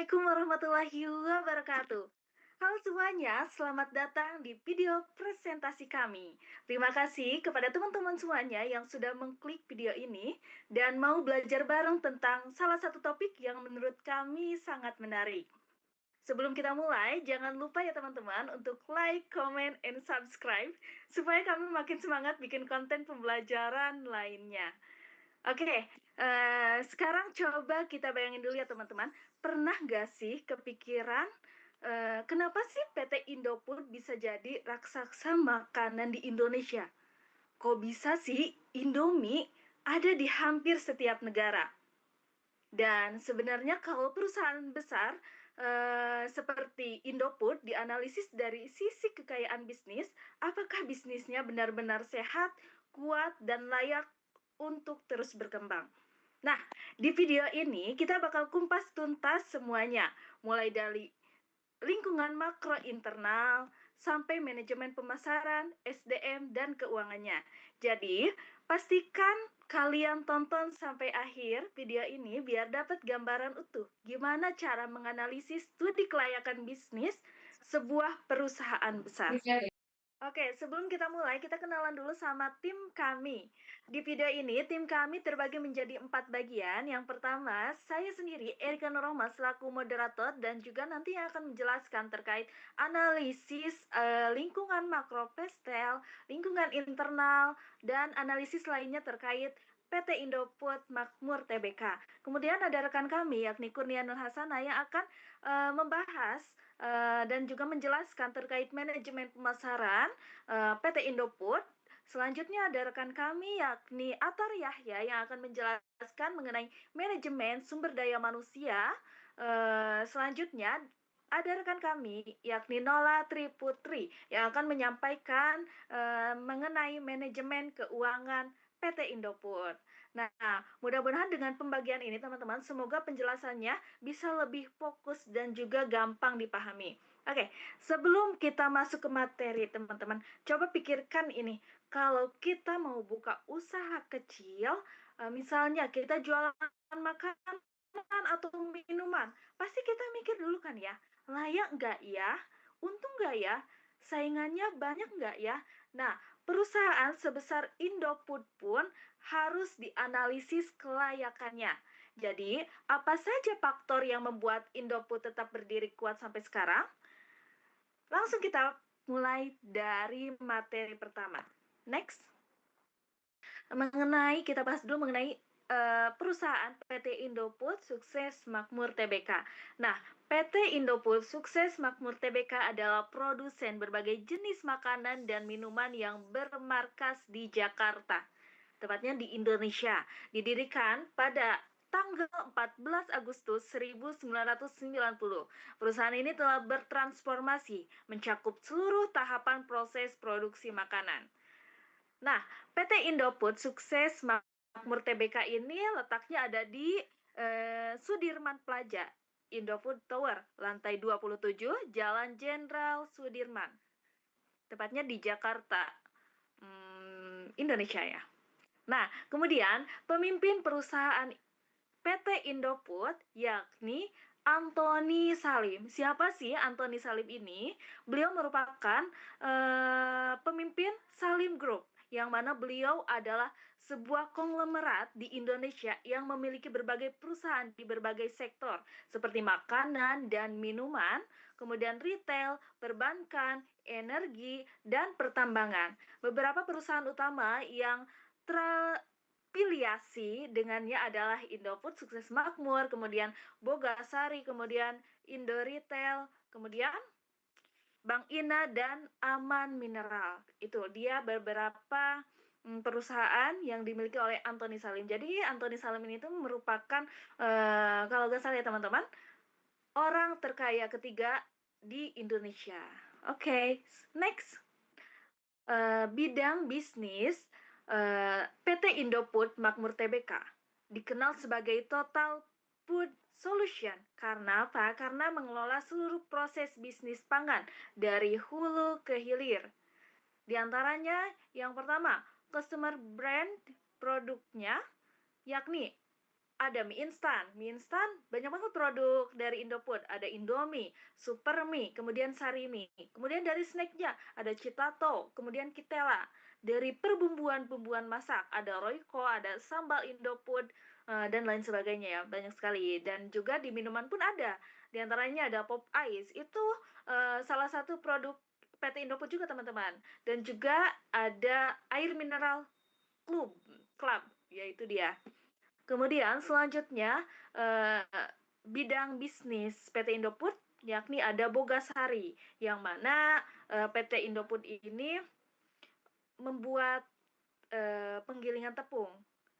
Assalamualaikum warahmatullahi wabarakatuh. Halo semuanya, selamat datang di video presentasi kami. Terima kasih kepada teman-teman semuanya yang sudah mengklik video ini dan mau belajar bareng tentang salah satu topik yang menurut kami sangat menarik. Sebelum kita mulai, jangan lupa ya teman-teman untuk like, comment, and subscribe supaya kami makin semangat bikin konten pembelajaran lainnya. Oke, sekarang coba kita bayangin dulu ya teman-teman, pernah nggak sih kepikiran, kenapa sih PT Indofood bisa jadi raksasa makanan di Indonesia? Kok bisa sih Indomie ada di hampir setiap negara? Dan sebenarnya kalau perusahaan besar seperti Indofood dianalisis dari sisi kekayaan bisnis, apakah bisnisnya benar-benar sehat, kuat, dan layak untuk terus berkembang? Nah, di video ini kita bakal kumpas tuntas semuanya, mulai dari lingkungan makro internal sampai manajemen pemasaran, SDM, dan keuangannya. Jadi, pastikan kalian tonton sampai akhir video ini biar dapat gambaran utuh gimana cara menganalisis studi kelayakan bisnis sebuah perusahaan besar. Oke, sebelum kita mulai, kita kenalan dulu sama tim kami. Di video ini, tim kami terbagi menjadi 4 bagian. Yang pertama, saya sendiri, Erika Nurrohma, selaku moderator, dan juga nanti yang akan menjelaskan terkait analisis lingkungan makro pestel, lingkungan internal, dan analisis lainnya terkait PT Indofood Makmur Tbk. Kemudian ada rekan kami, yakni Kurnia Nur Hasanah, yang akan membahas dan juga menjelaskan terkait manajemen pemasaran PT Indofood. Selanjutnya ada rekan kami yakni Atar Yahya yang akan menjelaskan mengenai manajemen sumber daya manusia. Selanjutnya ada rekan kami yakni Nola Triputri yang akan menyampaikan mengenai manajemen keuangan PT Indofood. Nah, mudah-mudahan dengan pembagian ini teman-teman, semoga penjelasannya bisa lebih fokus dan juga gampang dipahami. Oke, sebelum kita masuk ke materi teman-teman, coba pikirkan ini. Kalau kita mau buka usaha kecil, misalnya kita jualan makanan atau minuman, pasti kita mikir dulu kan ya, layak nggak ya? Untung nggak ya? Saingannya banyak nggak ya? Nah, perusahaan sebesar Indofood pun harus dianalisis kelayakannya. Jadi, apa saja faktor yang membuat Indofood tetap berdiri kuat sampai sekarang? Langsung kita mulai dari materi pertama. Next. Kita bahas dulu mengenai perusahaan PT Indofood Sukses Makmur Tbk. Nah, PT Indofood Sukses Makmur Tbk adalah produsen berbagai jenis makanan dan minuman yang bermarkas di Jakarta, tepatnya di Indonesia. Didirikan pada tanggal 14 Agustus 1990. Perusahaan ini telah bertransformasi, mencakup seluruh tahapan proses produksi makanan. Nah, PT Indofood Sukses Makmur Tbk ini letaknya ada di Sudirman Plaza, Indofood Tower, lantai 27, Jalan Jenderal Sudirman. Tepatnya di Jakarta, Indonesia ya. Nah, kemudian pemimpin perusahaan PT Indofood yakni Antoni Salim. Siapa sih Antoni Salim ini? Beliau merupakan pemimpin Salim Group, yang mana beliau adalah sebuah konglomerat di Indonesia yang memiliki berbagai perusahaan di berbagai sektor seperti makanan dan minuman, kemudian retail, perbankan, energi, dan pertambangan. Beberapa perusahaan utama yang terafiliasi dengannya adalah Indofood Sukses Makmur, kemudian Bogasari, kemudian Indo Retail, kemudian Bank Ina, dan Aman Mineral. Itu dia beberapa perusahaan yang dimiliki oleh Antoni Salim. Jadi Antoni Salim ini tuh merupakan kalau nggak salah ya teman-teman, orang terkaya ketiga di Indonesia. Oke, next. Bidang bisnis PT Indofood Makmur Tbk dikenal sebagai Total Food Solution. Karena apa? Karena mengelola seluruh proses bisnis pangan dari hulu ke hilir. Di antaranya yang pertama, customer brand produknya yakni ada mie instan. Mie instan banyak banget produk dari Indofood. Ada Indomie, Supermie, kemudian Sarimi. Kemudian dari snacknya ada Citato, kemudian Kitela. Dari perbumbuan-bumbuan masak ada Royco, ada sambal Indofood, dan lain sebagainya ya. Banyak sekali. Dan juga di minuman pun ada. Di antaranya ada Pop Ice. Itu salah satu produk PT Indofood juga teman-teman. Dan juga ada air mineral Club, yaitu dia. Kemudian selanjutnya eh, bidang bisnis PT Indofood yakni ada Bogasari yang mana PT Indofood ini membuat penggilingan tepung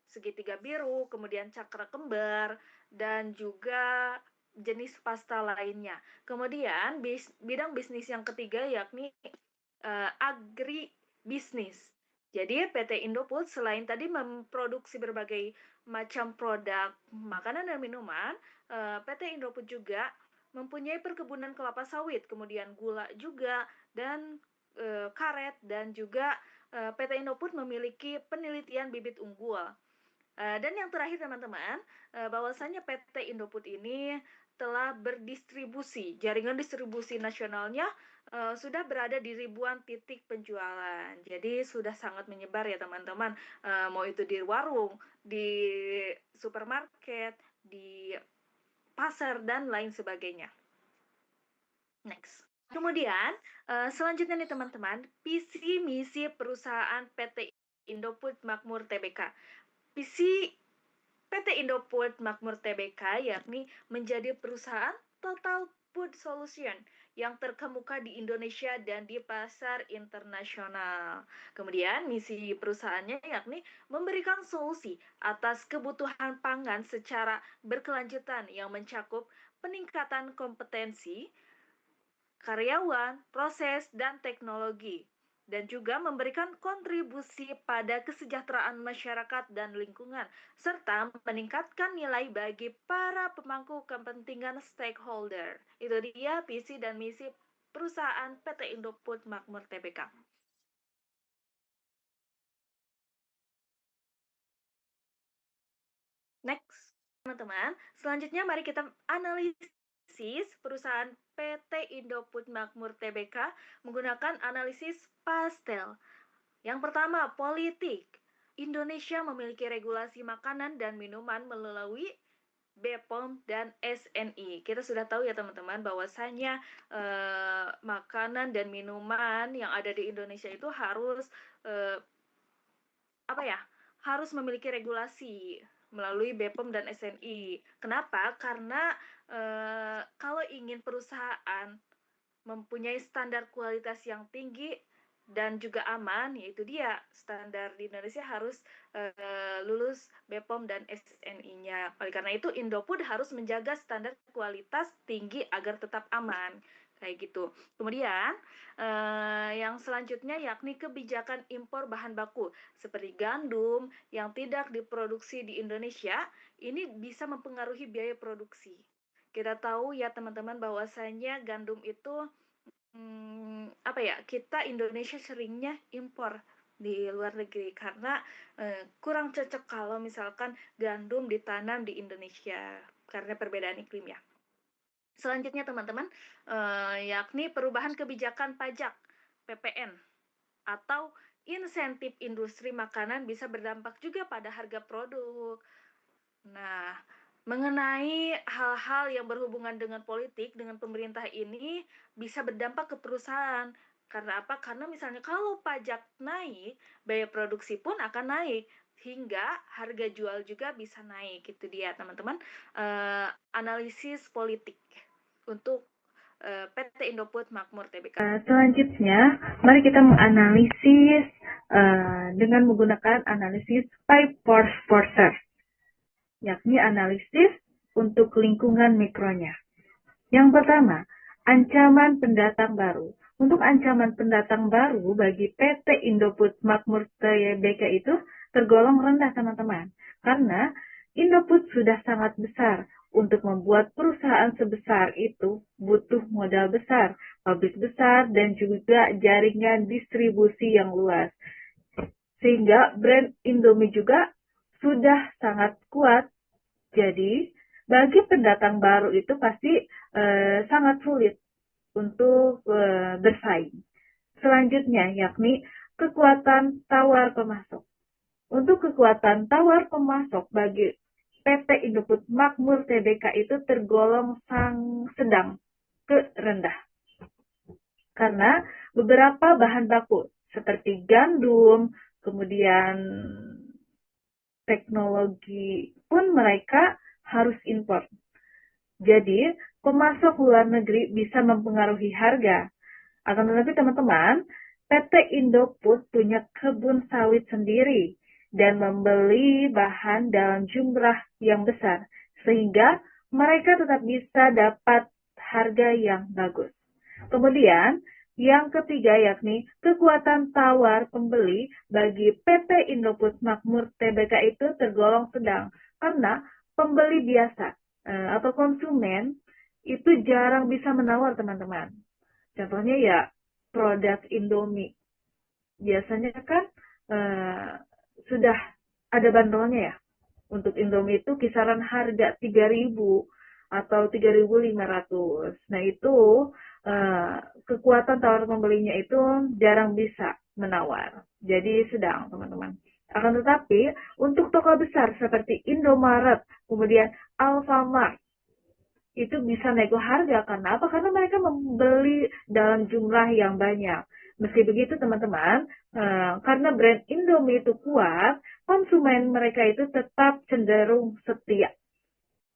segitiga biru, kemudian cakra kembar dan juga jenis pasta lainnya. Kemudian bidang bisnis yang ketiga yakni agri bisnis. Jadi PT Indofood selain tadi memproduksi berbagai macam produk makanan dan minuman, PT Indofood juga mempunyai perkebunan kelapa sawit, kemudian gula juga, dan karet, dan juga PT Indofood memiliki penelitian bibit unggul. Dan yang terakhir teman-teman, bahwasannya PT Indofood ini telah berdistribusi, jaringan distribusi nasionalnya sudah berada di ribuan titik penjualan. Jadi sudah sangat menyebar ya teman-teman, mau itu di warung, di supermarket, di pasar, dan lain sebagainya. Next. Kemudian, selanjutnya nih teman-teman, visi misi perusahaan PT Indofood Makmur Tbk. Visi PT Indofood Makmur Tbk yakni menjadi perusahaan total food solution yang terkemuka di Indonesia dan di pasar internasional. Kemudian misi perusahaannya yakni memberikan solusi atas kebutuhan pangan secara berkelanjutan yang mencakup peningkatan kompetensi karyawan, proses, dan teknologi, dan juga memberikan kontribusi pada kesejahteraan masyarakat dan lingkungan, serta meningkatkan nilai bagi para pemangku kepentingan stakeholder. Itu dia visi dan misi perusahaan PT Indofood Makmur Tbk. Next, teman-teman. Selanjutnya mari kita analisis perusahaan PT Indofood Makmur Tbk menggunakan analisis pastel. Yang pertama, politik. Indonesia memiliki regulasi makanan dan minuman melalui BPOM dan SNI. Kita sudah tahu ya teman-teman bahwasanya makanan dan minuman yang ada di Indonesia itu harus harus memiliki regulasi melalui BPOM dan SNI. Kenapa? Karena kalau ingin perusahaan mempunyai standar kualitas yang tinggi dan juga aman, yaitu dia standar di Indonesia harus lulus BPOM dan SNI-nya. Oleh karena itu Indofood harus menjaga standar kualitas tinggi agar tetap aman, kayak gitu. Kemudian yang selanjutnya yakni kebijakan impor bahan baku seperti gandum yang tidak diproduksi di Indonesia, ini bisa mempengaruhi biaya produksi. Kita tahu ya teman-teman bahwasanya gandum itu kita Indonesia seringnya impor di luar negeri karena kurang cocok kalau misalkan gandum ditanam di Indonesia karena perbedaan iklim ya. Selanjutnya teman-teman, yakni perubahan kebijakan pajak PPN atau insentif industri makanan bisa berdampak juga pada harga produk. Nah, mengenai hal-hal yang berhubungan dengan politik, dengan pemerintah ini bisa berdampak ke perusahaan. Karena apa? Karena misalnya kalau pajak naik, biaya produksi pun akan naik. Hingga harga jual juga bisa naik. Gitu dia teman-teman. Analisis politik untuk PT Indofood Makmur Tbk. Selanjutnya, mari kita menganalisis dengan menggunakan analisis 5 force forcer, yakni analisis untuk lingkungan mikronya. Yang pertama, ancaman pendatang baru. Untuk ancaman pendatang baru bagi PT Indofood Makmur Tbk itu tergolong rendah teman-teman, karena Indofood sudah sangat besar. Untuk membuat perusahaan sebesar itu butuh modal besar, pabrik besar, dan juga jaringan distribusi yang luas. Sehingga brand Indomie juga sudah sangat kuat Jadi, bagi pendatang baru itu pasti sangat sulit untuk bersaing. Selanjutnya, yakni kekuatan tawar pemasok. Untuk kekuatan tawar pemasok bagi PT Indofood Makmur Tbk itu tergolong sedang ke rendah. Karena beberapa bahan baku seperti gandum, kemudian teknologi pun mereka harus impor. Jadi, pemasok luar negeri bisa mempengaruhi harga. Akan tetapi teman-teman, PT Indofood punya kebun sawit sendiri dan membeli bahan dalam jumlah yang besar, sehingga mereka tetap bisa dapat harga yang bagus. Kemudian, yang ketiga yakni kekuatan tawar pembeli bagi PT Indofood Makmur Tbk itu tergolong sedang karena pembeli biasa atau konsumen itu jarang bisa menawar teman-teman. Contohnya ya produk Indomie. Biasanya kan sudah ada bandrolnya ya. Untuk Indomie itu kisaran harga 3.000 atau 3.500. Nah itu kekuatan tawar pembelinya itu jarang bisa menawar. Jadi sedang teman-teman. Akan tetapi untuk toko besar seperti Indomaret, kemudian Alfamart, itu bisa nego harga. Karena apa? Karena mereka membeli dalam jumlah yang banyak. Meski begitu teman-teman, karena brand Indomie itu kuat, konsumen mereka itu tetap cenderung setia.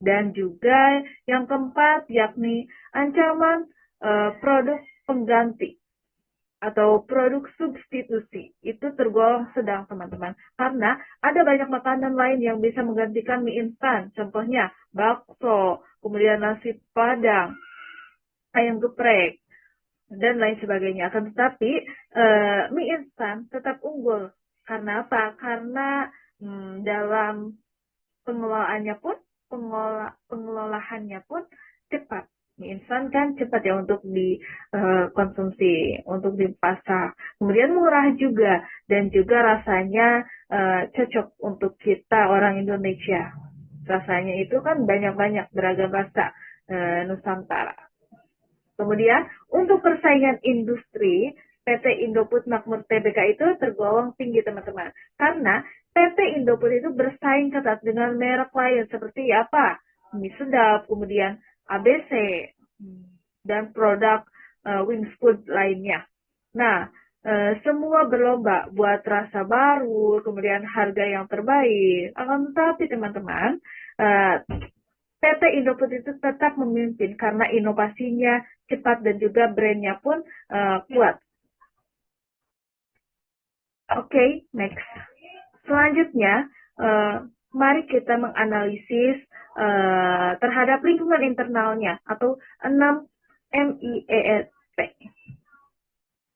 Dan juga yang keempat yakni ancaman produk pengganti atau produk substitusi itu tergolong sedang teman-teman, karena ada banyak makanan lain yang bisa menggantikan mie instan, contohnya bakso, kemudian nasi padang, ayam geprek, dan lain sebagainya. Akan tetapi mie instan tetap unggul. Karena apa? Karena dalam pengelolaannya pun cepat. Mie instan kan cepat ya untuk dikonsumsi, untuk dipasak. Kemudian murah juga dan juga rasanya cocok untuk kita orang Indonesia. Rasanya itu kan banyak-banyak beragam rasa Nusantara. Kemudian untuk persaingan industri, PT Indofood Makmur Tbk itu tergolong tinggi teman-teman. Karena PT Indofood itu bersaing ketat dengan merek lain seperti apa? Mie Sedap, kemudian ABC, dan produk Wings Food lainnya. Nah, semua berlomba buat rasa baru, kemudian harga yang terbaik. Akan tetapi teman-teman, PT Indofood itu tetap memimpin karena inovasinya cepat dan juga brandnya pun kuat. Oke, next. Selanjutnya, mari kita menganalisis terhadap lingkungan internalnya atau 6 MEESP.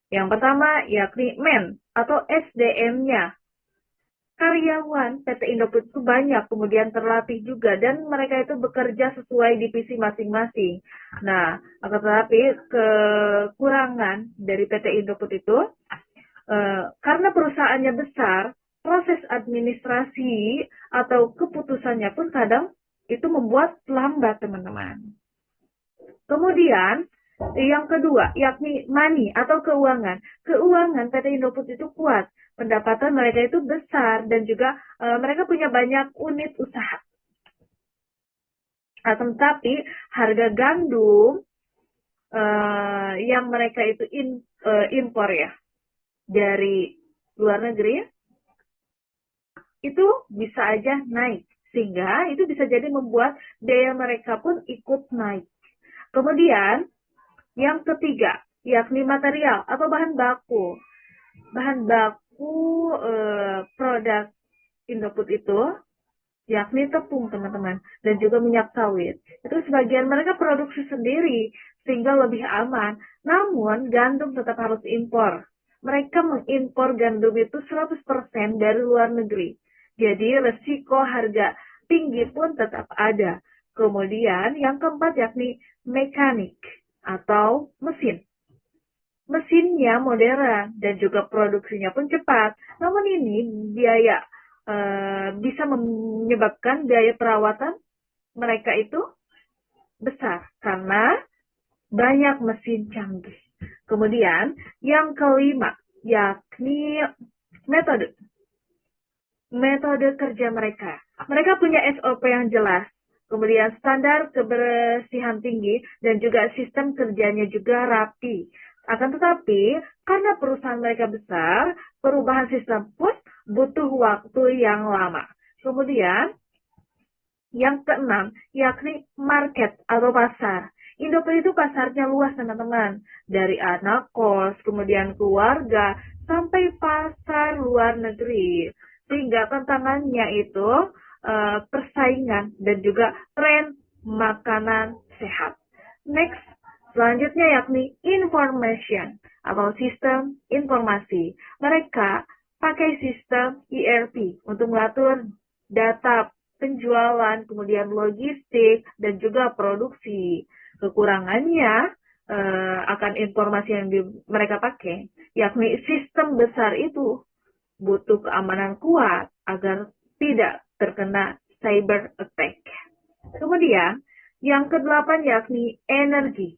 Yang pertama yakni men atau SDM-nya. Karyawan PT Indofood itu banyak, kemudian terlatih juga, dan mereka itu bekerja sesuai divisi masing-masing. Nah, akan tetapi kekurangan dari PT Indofood itu, karena perusahaannya besar, proses administrasi atau keputusannya pun kadang itu membuat lambat, teman-teman. Kemudian, yang kedua, yakni money atau keuangan. Keuangan PT Indofood itu kuat. Pendapatan mereka itu besar dan juga mereka punya banyak unit usaha. Tetapi harga gandum yang mereka itu impor ya dari luar negeri itu bisa aja naik. Sehingga itu bisa jadi membuat daya mereka pun ikut naik. Kemudian yang ketiga, yakni material atau bahan baku. Bahan baku produk Indofood itu yakni tepung teman-teman dan juga minyak sawit. Itu sebagian mereka produksi sendiri sehingga lebih aman. Namun gandum tetap harus impor. Mereka mengimpor gandum itu 100% dari luar negeri. Jadi resiko harga tinggi pun tetap ada. Kemudian yang keempat yakni mekanik atau mesin. Mesinnya modern dan juga produksinya pun cepat. Namun ini biaya bisa menyebabkan biaya perawatan mereka itu besar karena banyak mesin canggih. Kemudian yang kelima yakni metode. Metode kerja mereka. Mereka punya SOP yang jelas, kemudian standar kebersihan tinggi, dan juga sistem kerjanya juga rapi. Akan tetapi, karena perusahaan mereka besar, perubahan sistem pun butuh waktu yang lama. Kemudian, yang keenam, yakni market atau pasar. Indofood itu pasarnya luas, teman-teman. Dari anak kos, kemudian keluarga, sampai pasar luar negeri. Sehingga tantangannya itu persaingan dan juga tren makanan sehat. Next, selanjutnya yakni information atau sistem informasi. Mereka pakai sistem ERP untuk mengatur data penjualan, kemudian logistik, dan juga produksi. Kekurangannya akan informasi yang mereka pakai, yakni sistem besar itu butuh keamanan kuat agar tidak terkena cyber attack. Kemudian, yang kedelapan yakni energi.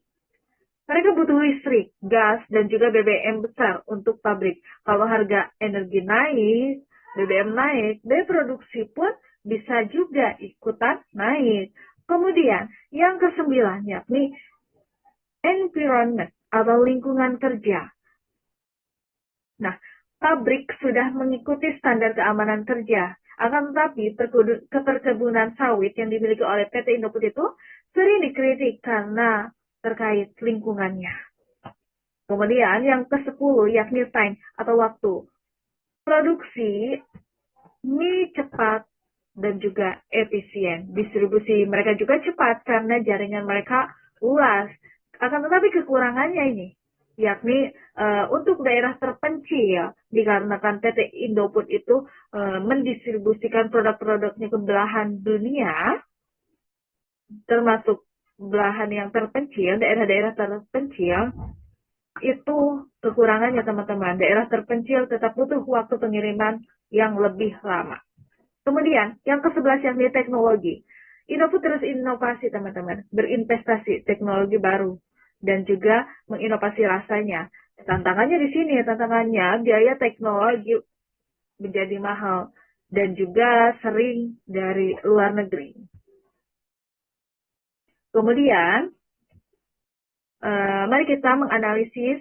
Mereka butuh listrik, gas, dan juga BBM besar untuk pabrik. Kalau harga energi naik, BBM naik, biaya produksi pun bisa juga ikutan naik. Kemudian, yang kesembilan yakni environment atau lingkungan kerja. Nah, pabrik sudah mengikuti standar keamanan kerja. Akan tetapi, perkebunan sawit yang dimiliki oleh PT Indofood itu sering dikritik karena terkait lingkungannya. Kemudian yang ke-10 yakni time atau waktu. Produksi mie cepat dan juga efisien. Distribusi mereka juga cepat karena jaringan mereka luas. Akan tetapi kekurangannya ini, yakni untuk daerah terpencil, dikarenakan PT Indofood itu mendistribusikan produk-produknya ke belahan dunia, termasuk belahan yang terpencil, daerah-daerah terpencil, itu kekurangannya teman-teman. Daerah terpencil tetap butuh waktu pengiriman yang lebih lama. Kemudian, yang ke-11 yakni teknologi. Indofood terus inovasi teman-teman, berinvestasi teknologi baru, dan juga menginovasi rasanya. Tantangannya di sini, tantangannya biaya teknologi menjadi mahal, dan juga sering dari luar negeri. Kemudian, mari kita menganalisis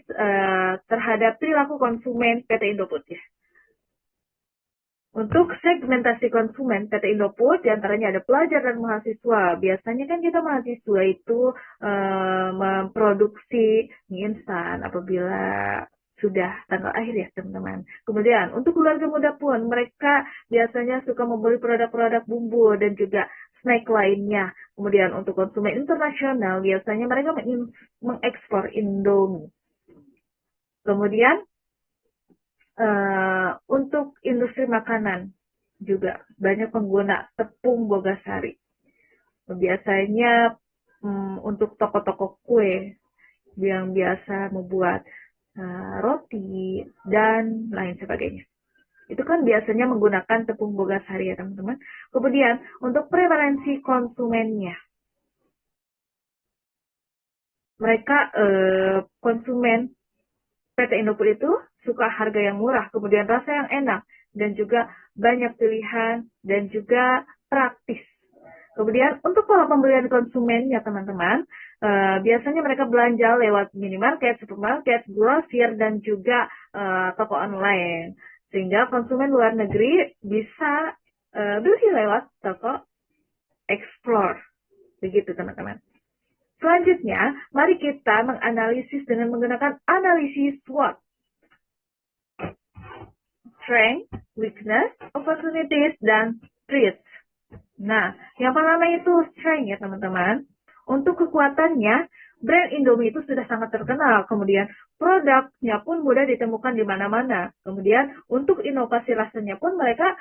terhadap perilaku konsumen PT Indofood ya. Untuk segmentasi konsumen PT Indofood, diantaranya ada pelajar dan mahasiswa. Biasanya kan kita mahasiswa itu memproduksi mie instan apabila sudah tanggal akhir ya teman-teman. Kemudian untuk keluarga muda pun, mereka biasanya suka membeli produk-produk bumbu dan juga snack lainnya. Kemudian untuk konsumen internasional, biasanya mereka mengekspor Indomie. Kemudian untuk industri makanan juga banyak pengguna tepung bogasari. Biasanya untuk toko-toko kue yang biasa membuat roti dan lain sebagainya. Itu kan biasanya menggunakan tepung bogasari ya teman-teman. Kemudian untuk preferensi konsumennya. Mereka konsumen PT Indofood itu suka harga yang murah, kemudian rasa yang enak, dan juga banyak pilihan, dan juga praktis. Kemudian untuk pola pembelian konsumennya teman-teman, biasanya mereka belanja lewat minimarket, supermarket, grosir, dan juga toko online. Sehingga konsumen luar negeri bisa beli lewat toko explore. Begitu teman-teman. Selanjutnya, mari kita menganalisis dengan menggunakan analisis SWOT. Strength, weakness, opportunities, dan threats. Nah, yang pertama itu strength ya teman-teman. Untuk kekuatannya, brand Indomie itu sudah sangat terkenal. Kemudian produknya pun mudah ditemukan di mana-mana. Kemudian untuk inovasi rasanya pun mereka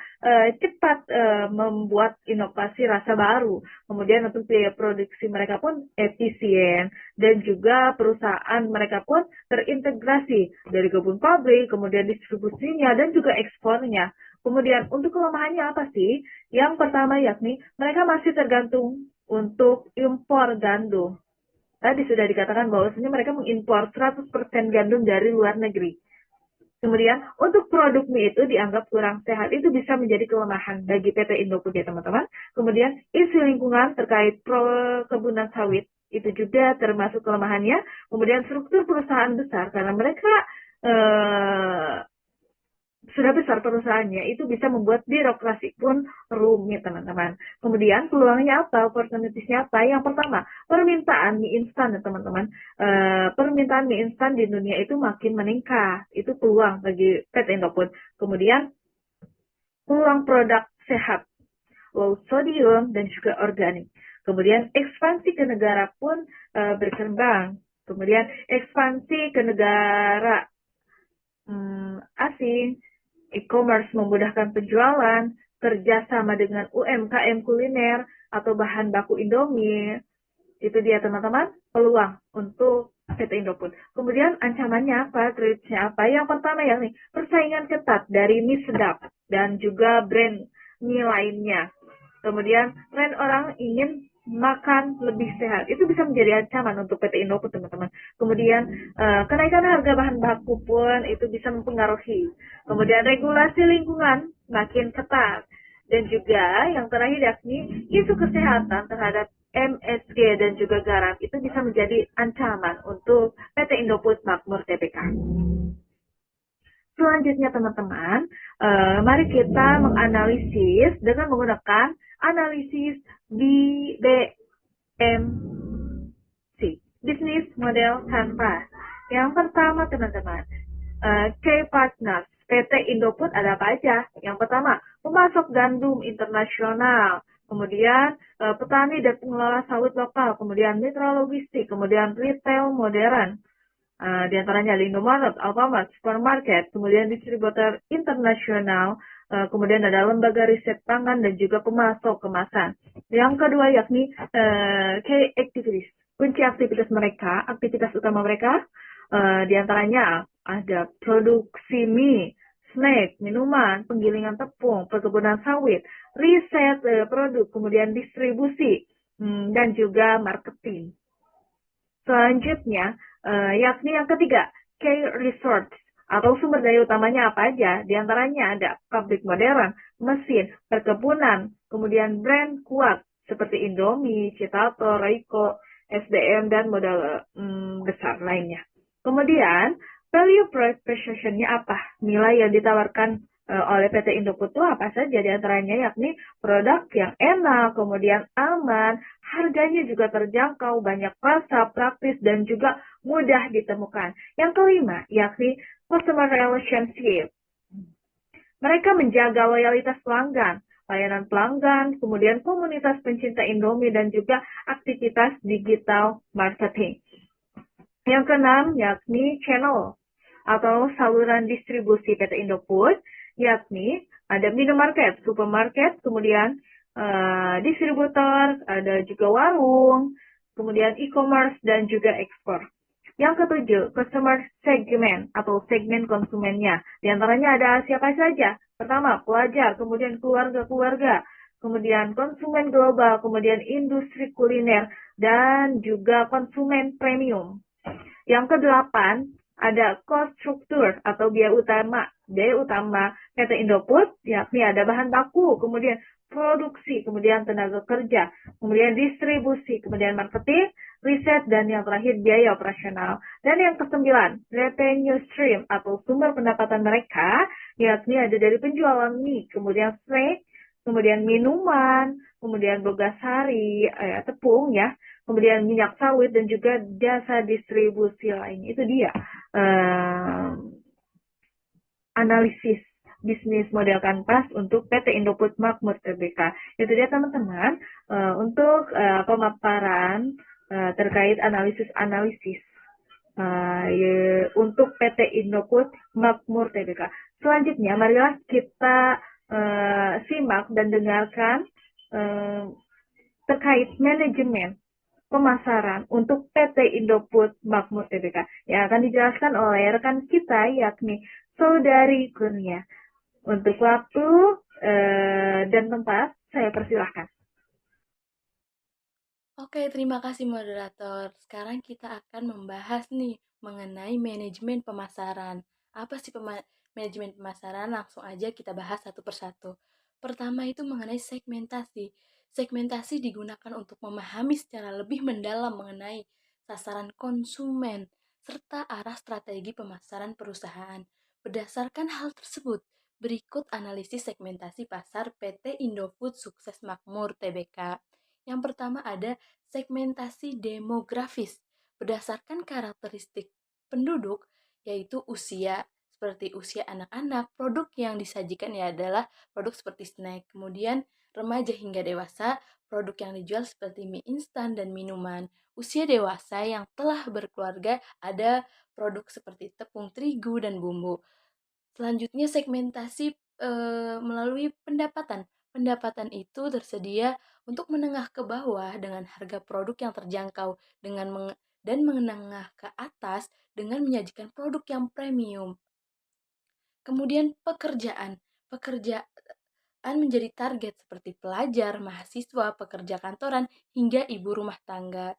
cepat membuat inovasi rasa baru. Kemudian untuk biaya produksi mereka pun efisien. Dan juga perusahaan mereka pun terintegrasi dari kebun pabrik, kemudian distribusinya, dan juga ekspornya. Kemudian untuk kelemahannya apa sih? Yang pertama yakni mereka masih tergantung untuk impor gandum. Tadi sudah dikatakan bahwasanya mereka mengimpor 100% gandum dari luar negeri. Kemudian untuk produk mie itu dianggap kurang sehat, itu bisa menjadi kelemahan bagi PT Indofood ya teman-teman. Kemudian isu lingkungan terkait perkebunan sawit itu juga termasuk kelemahannya. Kemudian struktur perusahaan besar karena mereka eh, sudah besar perusahaannya, itu bisa membuat birokrasi pun rumit, teman-teman. Kemudian peluangnya apa, opportunitiesnya apa? Yang pertama, permintaan mie instan, teman-teman. Permintaan mie instan di dunia itu makin meningkat. Itu peluang bagi PT Indofood. Kemudian peluang produk sehat, low sodium dan juga organik. Kemudian ekspansi ke negara pun berkembang. Kemudian ekspansi ke negara asing, e-commerce memudahkan penjualan, kerjasama dengan UMKM kuliner atau bahan baku Indomie. Itu dia teman-teman, peluang untuk PT Indofood. Kemudian ancamannya apa, threats-nya apa? Yang pertama ya nih, persaingan ketat dari mie sedap dan juga brand mie lainnya. Kemudian tren orang ingin makan lebih sehat. Itu bisa menjadi ancaman untuk PT Indofood, teman-teman. Kemudian kenaikan harga bahan baku pun itu bisa mempengaruhi. Kemudian regulasi lingkungan makin ketat. Dan juga yang terakhir yakni isu kesehatan terhadap MSG dan juga garam itu bisa menjadi ancaman untuk PT Indofood Makmur TBK. Selanjutnya teman-teman, mari kita menganalisis dengan menggunakan analisis BMC, Business Model Canvas. Yang pertama teman-teman, key partners PT Indofood ada apa aja? Yang pertama, pemasok gandum internasional, kemudian petani dan pengelola sawit lokal, kemudian mitra logistik, kemudian retail modern. Di antaranya Indomaret, Alfamart, supermarket, kemudian distributor internasional, kemudian ada lembaga riset pangan dan juga pemasok kemasan. Yang kedua yakni key activities, kunci aktivitas mereka, aktivitas utama mereka, di antaranya ada produksi mie, snack, minuman, penggilingan tepung, perkebunan sawit, riset produk, kemudian distribusi, dan juga marketing. Selanjutnya, yakni yang ketiga, key resource atau sumber daya utamanya apa aja? Di antaranya ada pabrik modern, mesin, perkebunan, kemudian brand kuat seperti Indomie, Citato, Reiko, SDM, dan modal besar lainnya. Kemudian, value proposition-nya apa? Nilai yang ditawarkan oleh PT Indofood itu apa saja? Di antaranya yakni produk yang enak, kemudian aman, harganya juga terjangkau, banyak rasa, praktis, dan juga mudah ditemukan. Yang kelima, yakni customer relationship. Mereka menjaga loyalitas pelanggan, layanan pelanggan, kemudian komunitas pencinta Indomie, dan juga aktivitas digital marketing. Yang keenam, yakni channel atau saluran distribusi PT Indofood, yakni ada minimarket, supermarket, kemudian distributor, ada juga warung, kemudian e-commerce, dan juga ekspor. Yang ketujuh, customer segment atau segmen konsumennya. Di antaranya ada siapa saja? Pertama, pelajar, kemudian keluarga-keluarga, kemudian konsumen global, kemudian industri kuliner, dan juga konsumen premium. Yang kedelapan, ada cost structure atau biaya utama. Biaya utama PT Indofood, yakni ada bahan baku, kemudian produksi, kemudian tenaga kerja, kemudian distribusi, kemudian marketing, riset, dan yang terakhir biaya operasional. Dan yang kesembilan, revenue stream atau sumber pendapatan mereka, yakni ada dari penjualan mie, kemudian snack, kemudian minuman, kemudian bogasari, tepung ya, kemudian minyak sawit, dan juga jasa distribusi lainnya. Itu dia analisis bisnis model kanvas untuk PT Indofood Makmur Tbk. Itu dia teman-teman untuk pemaparan terkait analisis-analisis untuk PT Indofood Makmur Tbk. Selanjutnya, marilah kita simak dan dengarkan terkait manajemen pemasaran untuk PT Indofood Makmur Tbk yang akan dijelaskan oleh rekan kita yakni Saudari Kurnia. Untuk waktu dan tempat, saya persilahkan. Oke, terima kasih moderator. Sekarang kita akan membahas nih mengenai manajemen pemasaran. Apa sih manajemen pemasaran? Langsung aja kita bahas satu persatu. Pertama itu mengenai segmentasi. Segmentasi digunakan untuk memahami secara lebih mendalam mengenai sasaran konsumen serta arah strategi pemasaran perusahaan. Berdasarkan hal tersebut, berikut analisis segmentasi pasar PT Indofood Sukses Makmur Tbk. Yang pertama ada segmentasi demografis berdasarkan karakteristik penduduk, yaitu usia, seperti usia anak-anak. Produk yang disajikan ya adalah produk seperti snack. Kemudian remaja hingga dewasa, produk yang dijual seperti mie instan dan minuman. Usia dewasa yang telah berkeluarga, ada produk seperti tepung terigu dan bumbu. Selanjutnya segmentasi melalui pendapatan. Pendapatan itu tersedia untuk menengah ke bawah dengan harga produk yang terjangkau dan menengah ke atas dengan menyajikan produk yang premium. Kemudian pekerjaan. Pekerjaan menjadi target seperti pelajar, mahasiswa, pekerja kantoran, hingga ibu rumah tangga.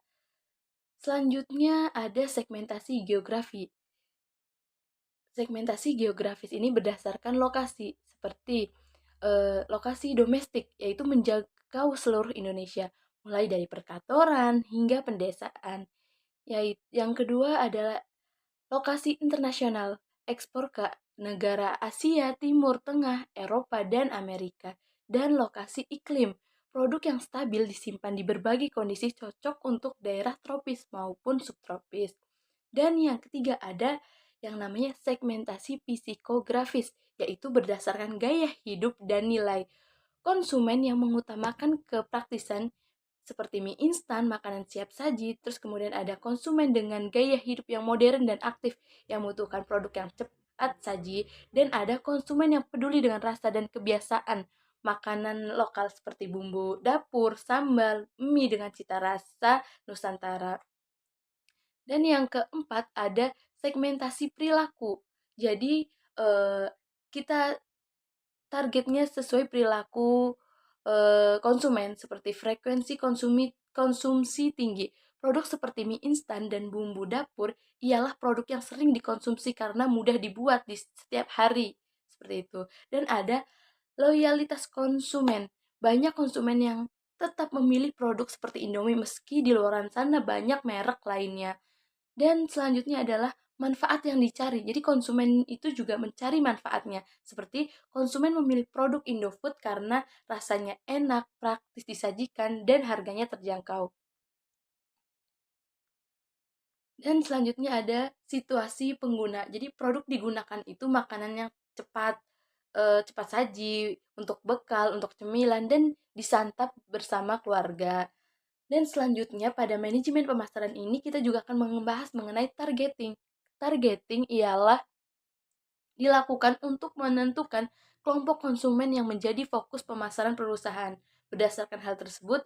Selanjutnya ada segmentasi geografi. Segmentasi geografis ini berdasarkan lokasi, seperti lokasi domestik, yaitu menjangkau seluruh Indonesia, mulai dari perkantoran hingga pedesaan. Yang kedua adalah lokasi internasional, ekspor ke negara Asia, Timur Tengah, Eropa, dan Amerika. Dan lokasi iklim, produk yang stabil disimpan di berbagai kondisi cocok untuk daerah tropis maupun subtropis. Dan yang ketiga ada yang namanya segmentasi psikografis, yaitu berdasarkan gaya hidup dan nilai konsumen yang mengutamakan kepraktisan seperti mie instan, makanan siap saji, terus kemudian ada konsumen dengan gaya hidup yang modern dan aktif yang membutuhkan produk yang cepat saji, dan ada konsumen yang peduli dengan rasa dan kebiasaan makanan lokal seperti bumbu dapur, sambal, mie dengan cita rasa Nusantara. Dan yang keempat ada segmentasi perilaku. Jadi kita targetnya sesuai perilaku konsumen seperti frekuensi konsumsi tinggi. Produk seperti mie instan dan bumbu dapur ialah produk yang sering dikonsumsi karena mudah dibuat di setiap hari. Seperti itu. Dan ada loyalitas konsumen. Banyak konsumen yang tetap memilih produk seperti Indomie meski di luar sana banyak merek lainnya. Dan selanjutnya adalah manfaat yang dicari. Jadi konsumen itu juga mencari manfaatnya. Seperti konsumen memilih produk Indofood karena rasanya enak, praktis disajikan, dan harganya terjangkau. Dan selanjutnya ada situasi pengguna. Jadi produk digunakan itu makanan yang cepat saji, untuk bekal, untuk cemilan, dan disantap bersama keluarga. Dan selanjutnya pada manajemen pemasaran ini kita juga akan membahas mengenai targeting. Targeting ialah dilakukan untuk menentukan kelompok konsumen yang menjadi fokus pemasaran perusahaan. Berdasarkan hal tersebut,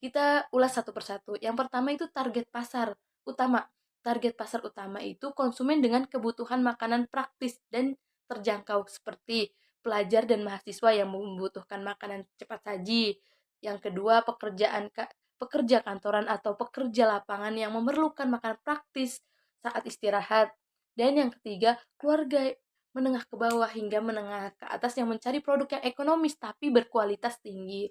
kita ulas satu persatu. Yang pertama itu target pasar utama. Target pasar utama itu konsumen dengan kebutuhan makanan praktis dan terjangkau seperti pelajar dan mahasiswa yang membutuhkan makanan cepat saji. Yang kedua, pekerja kantoran atau pekerja lapangan yang memerlukan makanan praktis saat istirahat. Dan yang ketiga, keluarga menengah ke bawah hingga menengah ke atas yang mencari produk yang ekonomis tapi berkualitas tinggi.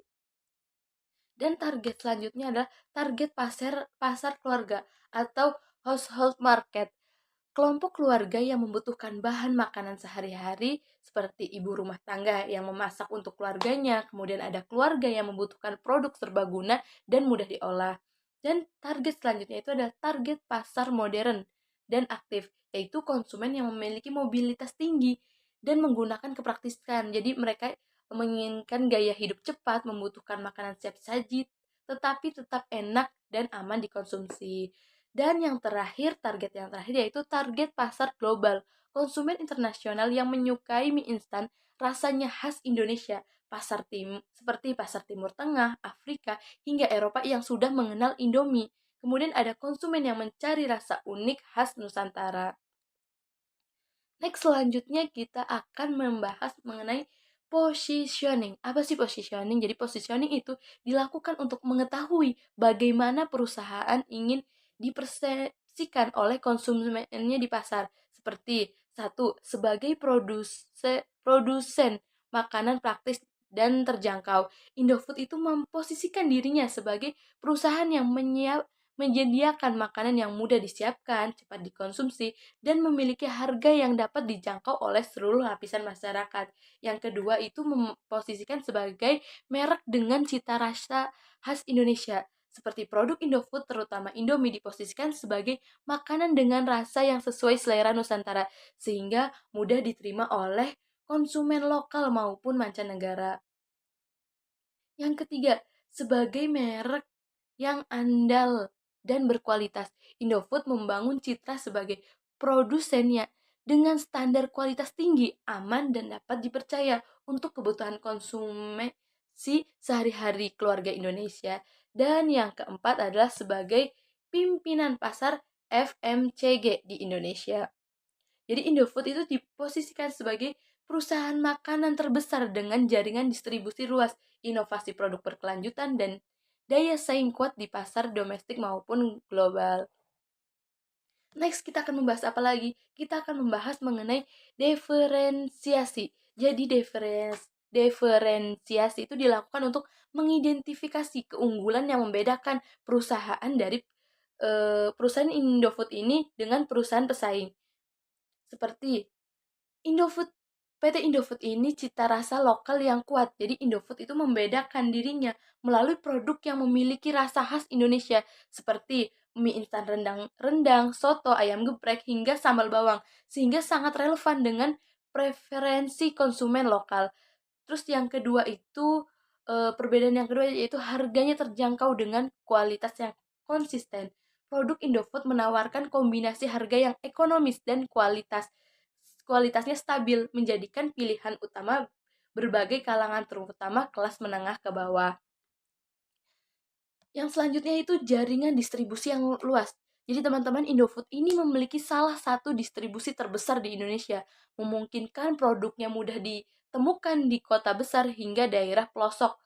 Dan target selanjutnya adalah target pasar keluarga atau household market. Kelompok keluarga yang membutuhkan bahan makanan sehari-hari seperti ibu rumah tangga yang memasak untuk keluarganya, kemudian ada keluarga yang membutuhkan produk serbaguna dan mudah diolah. Dan target selanjutnya itu adalah target pasar modern dan aktif, yaitu konsumen yang memiliki mobilitas tinggi dan menggunakan kepraktisan. Jadi mereka menginginkan gaya hidup cepat, membutuhkan makanan siap saji, tetapi tetap enak dan aman dikonsumsi. Dan yang terakhir, target yang terakhir yaitu target pasar global. Konsumen internasional yang menyukai mie instan rasanya khas Indonesia, seperti pasar Timur Tengah, Afrika, hingga Eropa yang sudah mengenal Indomie. Kemudian ada konsumen yang mencari rasa unik khas Nusantara. Next, selanjutnya kita akan membahas mengenai positioning. Apa sih positioning? Jadi positioning itu dilakukan untuk mengetahui bagaimana perusahaan ingin dipersepsikan oleh konsumennya di pasar. Seperti satu, sebagai produsen makanan praktis dan terjangkau. Indofood itu memposisikan dirinya sebagai perusahaan yang menyediakan makanan yang mudah disiapkan, cepat dikonsumsi, dan memiliki harga yang dapat dijangkau oleh seluruh lapisan masyarakat. Yang kedua itu memposisikan sebagai merek dengan cita rasa khas Indonesia. Seperti produk Indofood, terutama Indomie, diposisikan sebagai makanan dengan rasa yang sesuai selera Nusantara, sehingga mudah diterima oleh konsumen lokal maupun mancanegara. Yang ketiga, sebagai merek yang andal dan berkualitas, Indofood membangun citra sebagai produsennya dengan standar kualitas tinggi, aman, dan dapat dipercaya untuk kebutuhan konsumsi sehari-hari keluarga Indonesia. Dan yang keempat adalah sebagai pimpinan pasar FMCG di Indonesia. Jadi Indofood itu diposisikan sebagai perusahaan makanan terbesar dengan jaringan distribusi luas, inovasi produk berkelanjutan, dan daya saing kuat di pasar domestik maupun global. Next, kita akan membahas apa lagi? Kita akan membahas mengenai diferensiasi. Jadi diferensiasi itu dilakukan untuk mengidentifikasi keunggulan yang membedakan perusahaan dari perusahaan Indofood ini dengan perusahaan pesaing. Seperti Indofood, PT Indofood ini cita rasa lokal yang kuat. Jadi Indofood itu membedakan dirinya melalui produk yang memiliki rasa khas Indonesia seperti mie instan rendang, soto, ayam geprek, hingga sambal bawang, sehingga sangat relevan dengan preferensi konsumen lokal. Terus yang kedua itu perbedaan yang kedua yaitu harganya terjangkau dengan kualitas yang konsisten. Produk Indofood menawarkan kombinasi harga yang ekonomis dan kualitasnya stabil, menjadikan pilihan utama berbagai kalangan, terutama kelas menengah ke bawah. Yang selanjutnya itu jaringan distribusi yang luas. Jadi teman-teman, Indofood ini memiliki salah satu distribusi terbesar di Indonesia, memungkinkan produknya mudah ditemukan di kota besar hingga daerah pelosok.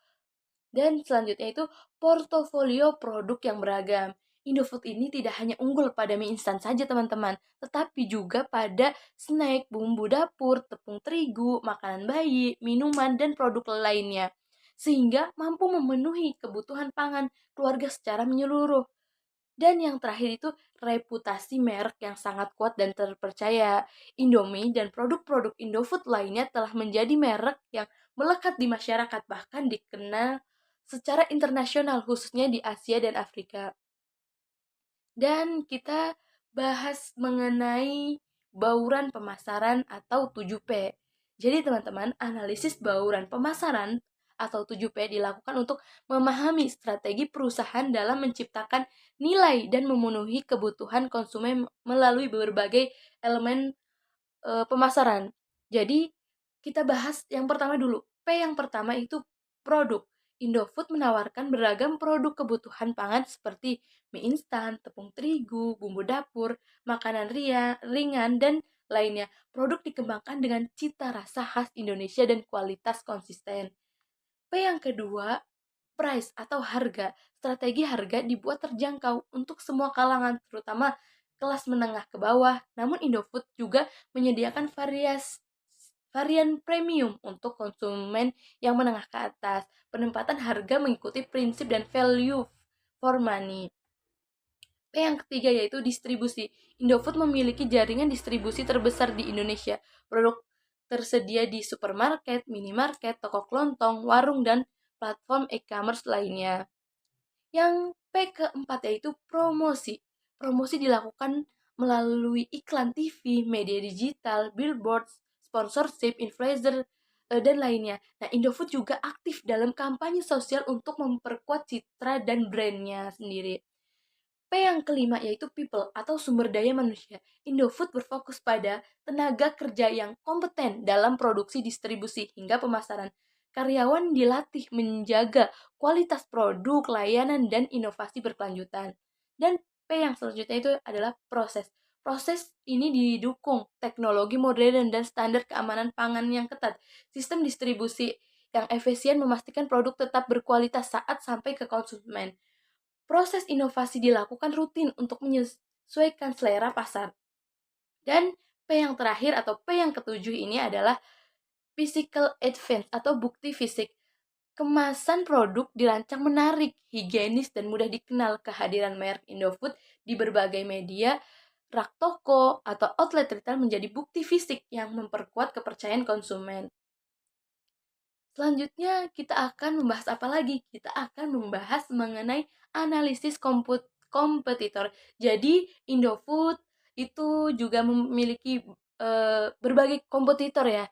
Dan selanjutnya itu portofolio produk yang beragam. Indofood ini tidak hanya unggul pada mie instan saja teman-teman, tetapi juga pada snack, bumbu dapur, tepung terigu, makanan bayi, minuman, dan produk lainnya. Sehingga mampu memenuhi kebutuhan pangan keluarga secara menyeluruh. Dan yang terakhir itu reputasi merek yang sangat kuat dan terpercaya. Indomie dan produk-produk Indofood lainnya telah menjadi merek yang melekat di masyarakat, bahkan dikenal secara internasional khususnya di Asia dan Afrika. Dan kita bahas mengenai bauran pemasaran atau 7P. Jadi teman-teman, analisis bauran pemasaran atau 7P dilakukan untuk memahami strategi perusahaan dalam menciptakan nilai dan memenuhi kebutuhan konsumen melalui berbagai elemen pemasaran. Jadi kita bahas yang pertama dulu. P yang pertama itu produk. Indofood menawarkan beragam produk kebutuhan pangan seperti mie instan, tepung terigu, bumbu dapur, makanan ringan, dan lainnya. Produk dikembangkan dengan cita rasa khas Indonesia dan kualitas konsisten. P yang kedua, price atau harga. Strategi harga dibuat terjangkau untuk semua kalangan, terutama kelas menengah ke bawah. Namun Indofood juga menyediakan varian premium untuk konsumen yang menengah ke atas. Penempatan harga mengikuti prinsip dan value for money. P yang ketiga yaitu distribusi. Indofood memiliki jaringan distribusi terbesar di Indonesia. Produk tersedia di supermarket, minimarket, toko kelontong, warung, dan platform e-commerce lainnya. Yang P keempat yaitu promosi. Promosi dilakukan melalui iklan TV, media digital, billboards, sponsorship, influencer, dan lainnya. Nah, Indofood juga aktif dalam kampanye sosial untuk memperkuat citra dan brandnya sendiri. P yang kelima yaitu people atau sumber daya manusia. Indofood berfokus pada tenaga kerja yang kompeten dalam produksi, distribusi, hingga pemasaran. Karyawan dilatih menjaga kualitas produk, layanan, dan inovasi berkelanjutan. Dan P yang selanjutnya itu adalah proses. Proses ini didukung teknologi modern dan standar keamanan pangan yang ketat. Sistem distribusi yang efisien memastikan produk tetap berkualitas saat sampai ke konsumen. Proses inovasi dilakukan rutin untuk menyesuaikan selera pasar. Dan P yang terakhir atau P yang ketujuh ini adalah physical advance atau bukti fisik. Kemasan produk dirancang menarik, higienis, dan mudah dikenal. Kehadiran merek Indofood di berbagai media, rak toko, atau outlet retail menjadi bukti fisik yang memperkuat kepercayaan konsumen. Selanjutnya kita akan membahas apa lagi? Kita akan membahas mengenai analisis kompetitor. Jadi Indofood itu juga memiliki berbagai kompetitor ya.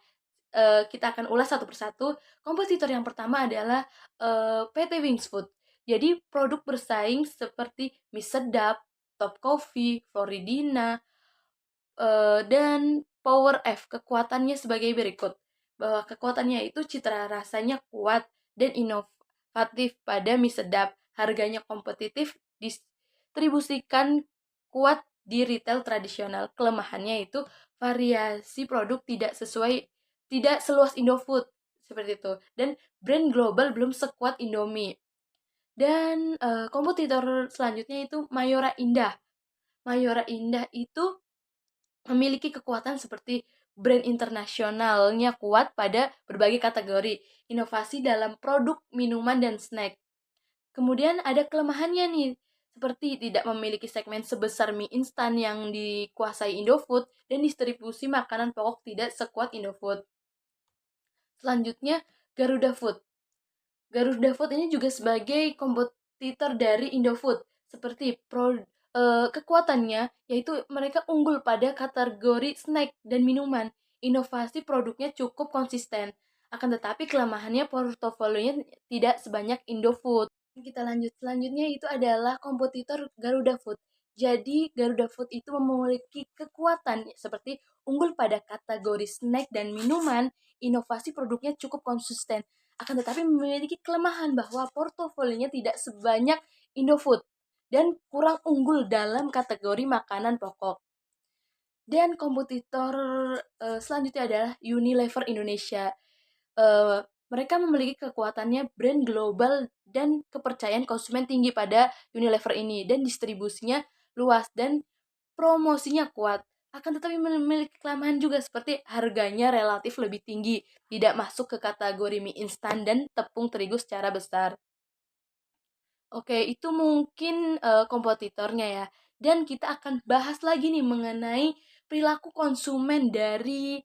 Kita akan ulas satu persatu. Kompetitor yang pertama adalah PT Wings Food. Jadi produk bersaing seperti mie sedap, Top Coffee, Floridina, dan Power F. Kekuatannya sebagai berikut, bahwa kekuatannya itu citra rasanya kuat dan inovatif pada mie sedap, harganya kompetitif, distribusikan kuat di retail tradisional. Kelemahannya itu variasi produk tidak seluas Indofood seperti itu, dan brand global belum sekuat Indomie. Dan kompetitor selanjutnya itu Mayora Indah. Mayora Indah itu memiliki kekuatan seperti brand internasionalnya kuat pada berbagai kategori, inovasi dalam produk, minuman, dan snack. Kemudian ada kelemahannya nih, seperti tidak memiliki segmen sebesar mie instan yang dikuasai Indofood, dan distribusi makanan pokok tidak sekuat Indofood. Selanjutnya, Garuda Food. Garuda Food ini juga sebagai kompetitor dari Indofood, seperti kekuatannya yaitu mereka unggul pada kategori snack dan minuman. Inovasi produknya cukup konsisten, akan tetapi kelemahannya portofolionya tidak sebanyak Indofood. Kita lanjut, selanjutnya itu adalah kompetitor Garuda Food. Jadi Garuda Food itu memiliki kekuatan seperti unggul pada kategori snack dan minuman, inovasi produknya cukup konsisten, akan tetapi memiliki kelemahan bahwa portofolionya tidak sebanyak Indofood dan kurang unggul dalam kategori makanan pokok. Dan kompetitor selanjutnya adalah Unilever Indonesia. Mereka memiliki kekuatannya brand global dan kepercayaan konsumen tinggi pada Unilever ini, dan distribusinya luas dan promosinya kuat. Akan tetapi memiliki kelemahan juga seperti harganya relatif lebih tinggi, tidak masuk ke kategori mie instan dan tepung terigu secara besar. Oke, itu mungkin kompetitornya ya. Dan kita akan bahas lagi nih mengenai perilaku konsumen dari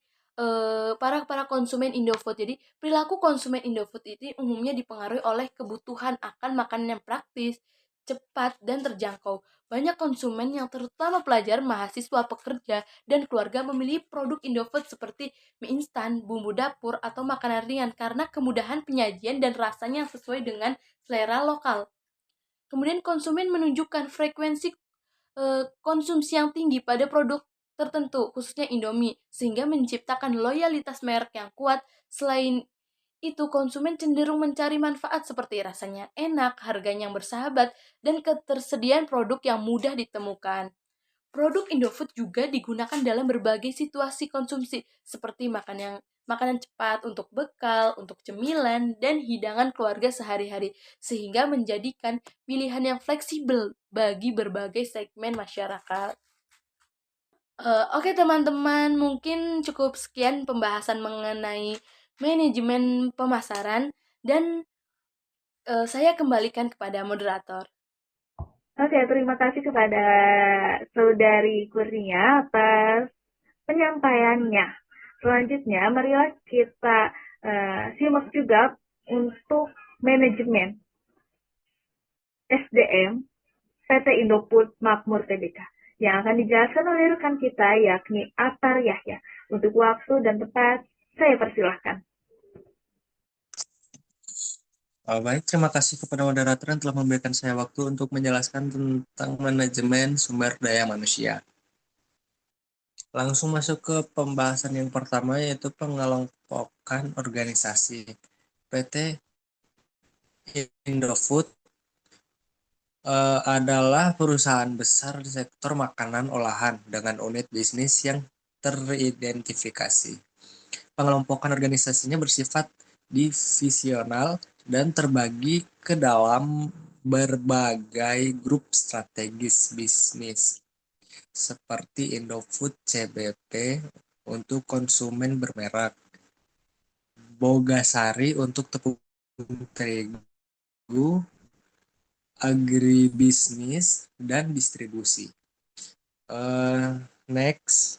para konsumen Indofood. Jadi, perilaku konsumen Indofood ini umumnya dipengaruhi oleh kebutuhan akan makanan yang praktis, cepat, dan terjangkau. Banyak konsumen yang terutama pelajar, mahasiswa, pekerja, dan keluarga memilih produk Indofood seperti mie instan, bumbu dapur, atau makanan ringan karena kemudahan penyajian dan rasanya yang sesuai dengan selera lokal. Kemudian konsumen menunjukkan frekuensi konsumsi yang tinggi pada produk tertentu, khususnya Indomie, sehingga menciptakan loyalitas merek yang kuat. Selain itu, konsumen cenderung mencari manfaat seperti rasanya enak, harganya yang bersahabat, dan ketersediaan produk yang mudah ditemukan. Produk Indofood juga digunakan dalam berbagai situasi konsumsi, seperti makanan cepat untuk bekal, untuk cemilan, dan hidangan keluarga sehari-hari, sehingga menjadikan pilihan yang fleksibel bagi berbagai segmen masyarakat. Oke teman-teman, mungkin cukup sekian pembahasan mengenai manajemen pemasaran, dan saya kembalikan kepada moderator. Oke, terima kasih kepada Saudari Kurnia atas penyampaiannya. Selanjutnya, marilah kita simak juga untuk manajemen SDM PT Indofood Makmur Tbk yang akan dijelaskan oleh rekan kita yakni Atar Yahya. Untuk waktu dan tempat, saya persilahkan. Baik, terima kasih kepada moderator yang telah memberikan saya waktu untuk menjelaskan tentang manajemen sumber daya manusia. Langsung masuk ke pembahasan yang pertama, yaitu pengelompokan organisasi. PT Indofood adalah perusahaan besar di sektor makanan olahan dengan unit bisnis yang teridentifikasi. Pengelompokan organisasinya bersifat divisional dan terbagi ke dalam berbagai grup strategis bisnis, seperti Indofood CBP untuk konsumen bermerek, Bogasari untuk tepung terigu, agribisnis, dan distribusi. Next.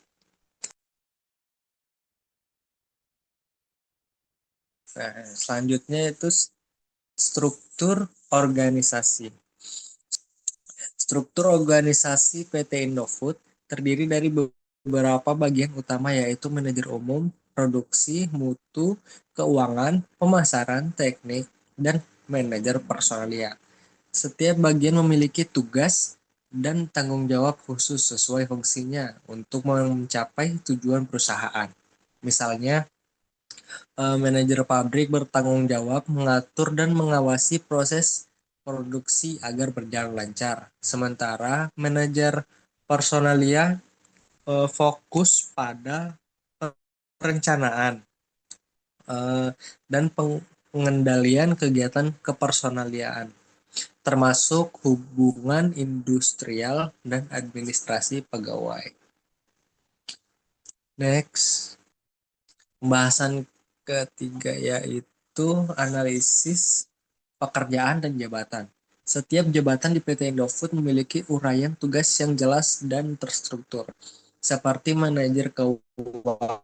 Nah, selanjutnya itu struktur organisasi. Struktur organisasi PT Indofood terdiri dari beberapa bagian utama, yaitu manajer umum, produksi, mutu, keuangan, pemasaran, teknik, dan manajer personalia. Setiap bagian memiliki tugas dan tanggung jawab khusus sesuai fungsinya untuk mencapai tujuan perusahaan. Misalnya, manajer pabrik bertanggung jawab mengatur dan mengawasi proses produksi agar berjalan lancar. Sementara manajer personalia fokus pada perencanaan dan pengendalian kegiatan kepersonaliaan, termasuk hubungan industrial dan administrasi pegawai. Next, pembahasan ketiga yaitu analisis pekerjaan dan jabatan. Setiap jabatan di PT Indofood memiliki uraian tugas yang jelas dan terstruktur, seperti manajer keuangan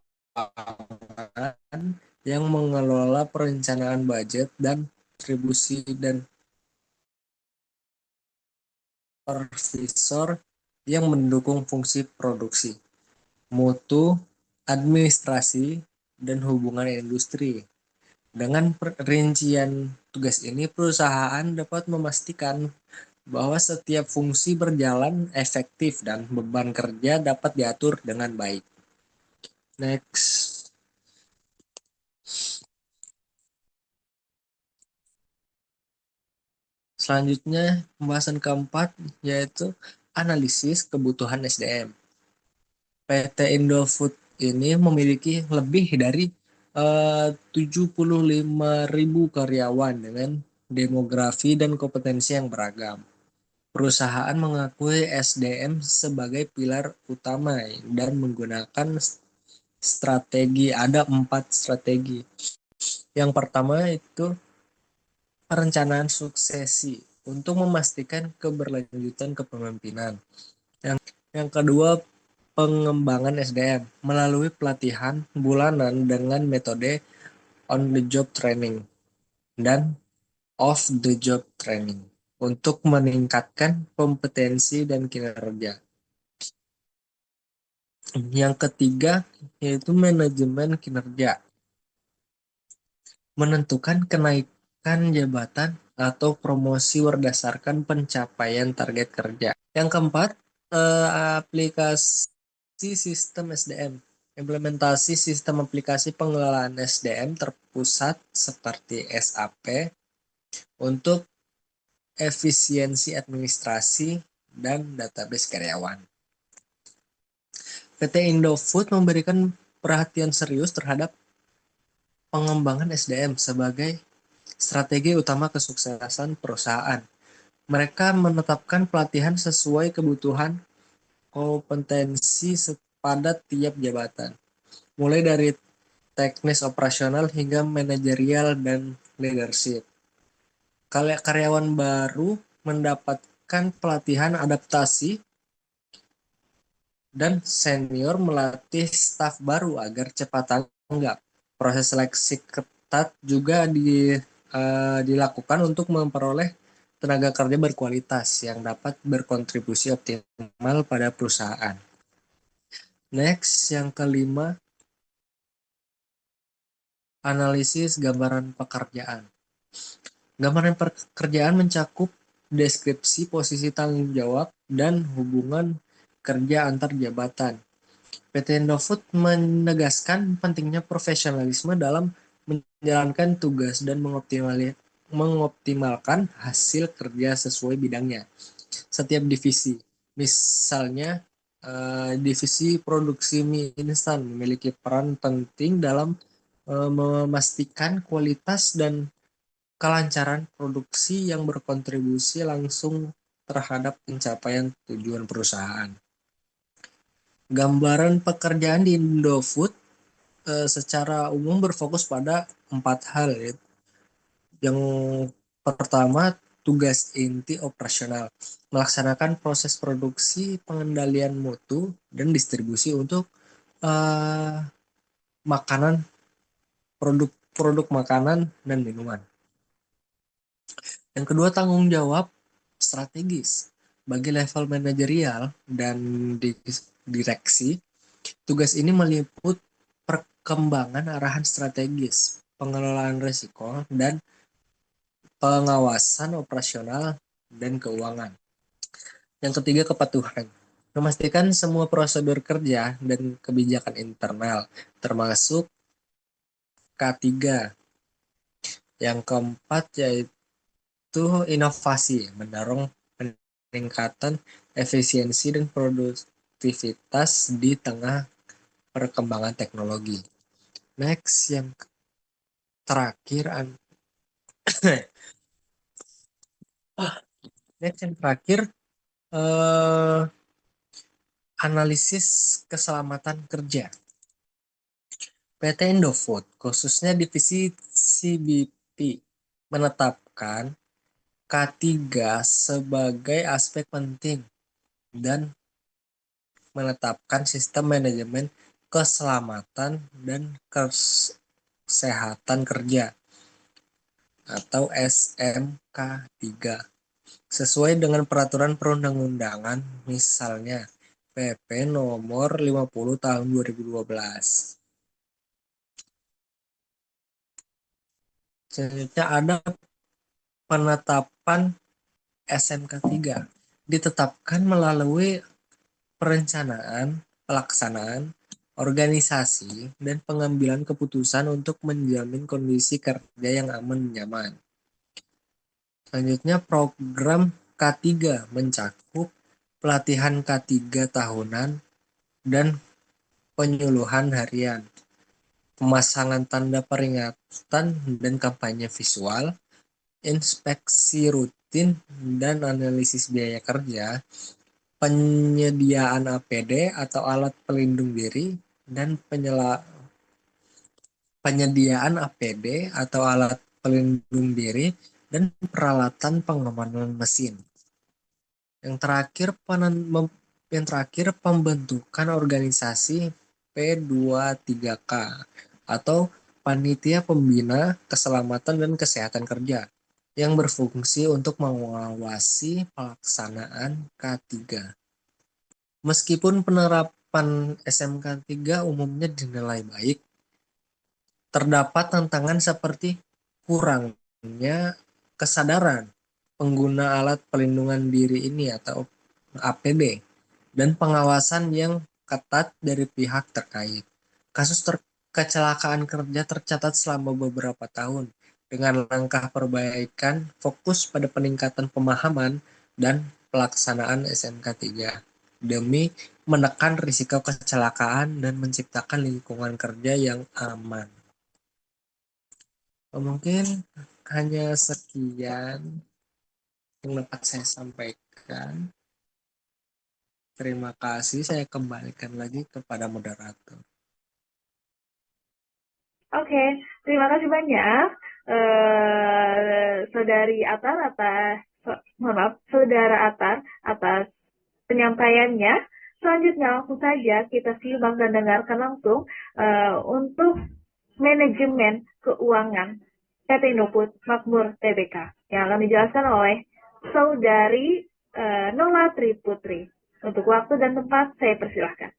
yang mengelola perencanaan budget dan distribusi, dan supervisor yang mendukung fungsi produksi, mutu, administrasi, dan hubungan industri. Dengan perincian tugas ini, perusahaan dapat memastikan bahwa setiap fungsi berjalan efektif dan beban kerja dapat diatur dengan baik. Next. Selanjutnya, pembahasan keempat yaitu analisis kebutuhan SDM. PT Indofood ini memiliki lebih dari 75.000 karyawan dengan demografi dan kompetensi yang beragam. Perusahaan mengakui SDM sebagai pilar utama dan menggunakan strategi. Ada 4 strategi. Yang pertama itu perencanaan suksesi untuk memastikan keberlanjutan kepemimpinan. Yang kedua, pengembangan SDM melalui pelatihan bulanan dengan metode on the job training dan off the job training untuk meningkatkan kompetensi dan kinerja. Yang ketiga yaitu manajemen kinerja, menentukan kenaikan jabatan atau promosi berdasarkan pencapaian target kerja. Yang keempat, aplikasi sistem SDM. Implementasi sistem aplikasi pengelolaan SDM terpusat seperti SAP untuk efisiensi administrasi dan database karyawan. PT Indofood memberikan perhatian serius terhadap pengembangan SDM sebagai strategi utama kesuksesan perusahaan. Mereka menetapkan pelatihan sesuai kebutuhan kompetensi pada tiap jabatan, mulai dari teknis operasional hingga manajerial dan leadership. Karyawan baru mendapatkan pelatihan adaptasi dan senior melatih staf baru agar cepat tanggap. Proses seleksi ketat juga dilakukan untuk memperoleh tenaga kerja berkualitas yang dapat berkontribusi optimal pada perusahaan. Next, yang kelima, analisis gambaran pekerjaan. Gambaran pekerjaan mencakup deskripsi posisi tanggung jawab dan hubungan kerja antar jabatan. PT Indofood menegaskan pentingnya profesionalisme dalam menjalankan tugas dan mengoptimalkan hasil kerja sesuai bidangnya. Setiap divisi, misalnya divisi produksi mie instan memiliki peran penting dalam memastikan kualitas dan kelancaran produksi yang berkontribusi langsung terhadap pencapaian tujuan perusahaan. Gambaran pekerjaan di Indofood secara umum berfokus pada 4 hal. Yang pertama, tugas inti operasional, melaksanakan proses produksi, pengendalian mutu, dan distribusi untuk uh, makanan, produk makanan dan minuman. Yang kedua, tanggung jawab strategis. Bagi level manajerial dan direksi, tugas ini meliput perkembangan arahan strategis, pengelolaan risiko, dan pengawasan operasional dan keuangan. Yang ketiga, kepatuhan. Memastikan semua prosedur kerja dan kebijakan internal, termasuk K3. Yang keempat yaitu inovasi, mendorong peningkatan efisiensi dan produktivitas di tengah perkembangan teknologi. Next, yang terakhir, analisis keselamatan kerja. PT Indofood, khususnya divisi CBP, menetapkan K3 sebagai aspek penting dan menetapkan sistem manajemen keselamatan dan kesehatan kerja atau SMK3 sesuai dengan peraturan perundang-undangan, misalnya PP nomor 50 tahun 2012. Selanjutnya ada penetapan SMK3, ditetapkan melalui perencanaan, pelaksanaan, organisasi, dan pengambilan keputusan untuk menjamin kondisi kerja yang aman dan nyaman. Selanjutnya, program K3 mencakup pelatihan K3 tahunan dan penyuluhan harian, pemasangan tanda peringatan dan kampanye visual, inspeksi rutin dan analisis biaya kerja, penyediaan APD atau alat pelindung diri, dan penyediaan APD atau alat pelindung diri dan peralatan pengamanan mesin. Yang terakhir pembentukan organisasi P23K atau Panitia Pembina Keselamatan dan Kesehatan Kerja yang berfungsi untuk mengawasi pelaksanaan K3. Meskipun penerapan SMK3 umumnya dinilai baik, terdapat tantangan seperti kurangnya kesadaran pengguna alat pelindungan diri ini atau APD dan pengawasan yang ketat dari pihak terkait. Kasus kecelakaan kerja tercatat selama beberapa tahun. Dengan langkah perbaikan fokus pada peningkatan pemahaman dan pelaksanaan SMK3 demi menekan risiko kecelakaan dan menciptakan lingkungan kerja yang aman. Mungkin hanya sekian yang dapat saya sampaikan. Terima kasih, saya kembalikan lagi kepada moderator. Oke, terima kasih banyak Saudari Atar Saudara Atar atas penyampaiannya. Selanjutnya langsung saja kita simak dan dengarkan langsung untuk manajemen keuangan PT Indofood Makmur Tbk yang akan dijelaskan oleh Saudari Nola Triputri. Untuk waktu dan tempat saya persilahkan.